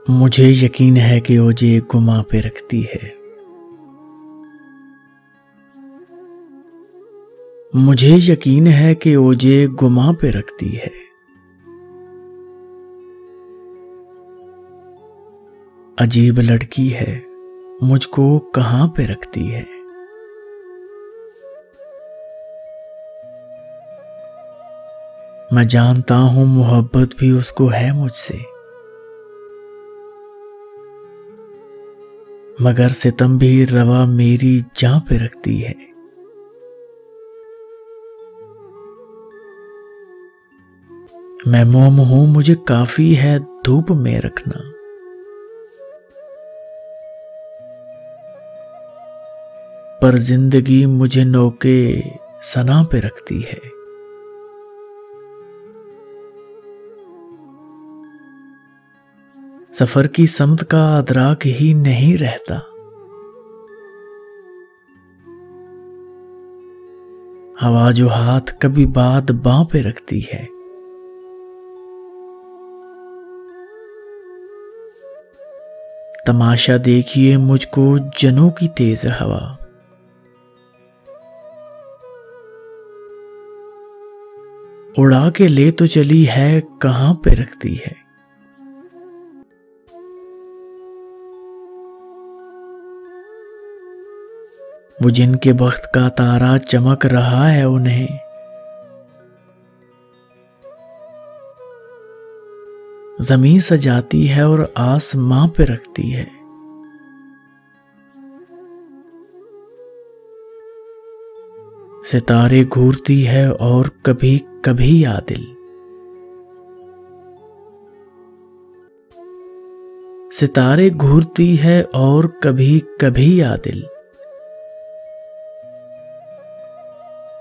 मुझे यकीन है कि ओजे गुमा पे रखती है। मुझे यकीन है कि ओजे गुमा पे रखती है। अजीब लड़की है, मुझको कहाँ पे रखती है। मैं जानता हूं मोहब्बत भी उसको है मुझसे, मगर सितम भी रवा मेरी जान पे रखती है। मैं मोम हूं, मुझे काफी है धूप में रखना, पर जिंदगी मुझे नौके सना पे रखती है। सफर की समत का अदराक ही नहीं रहता, हवा जो हाथ कभी बाद बां पे रखती है। तमाशा देखिए मुझको जनों की तेज हवा, उड़ा के ले तो चली है कहां पे रखती है। वो जिनके बख्त का तारा चमक रहा है उन्हें जमीन सजाती है और आसमां पे रखती है। सितारे घूरती है और कभी कभी आदिल, सितारे घूरती है और कभी कभी आदिल,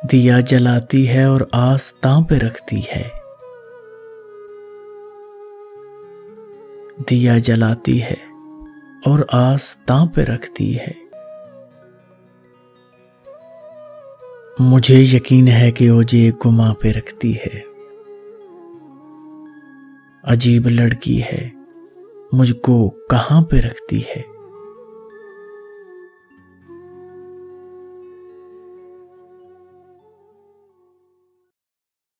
दिया जलाती है और आस्तां पे रखती है। दिया जलाती है और आस्तां पे रखती है। मुझे यकीन है कि ओजे गुमा पे रखती है। अजीब लड़की है, मुझको कहां पे रखती है।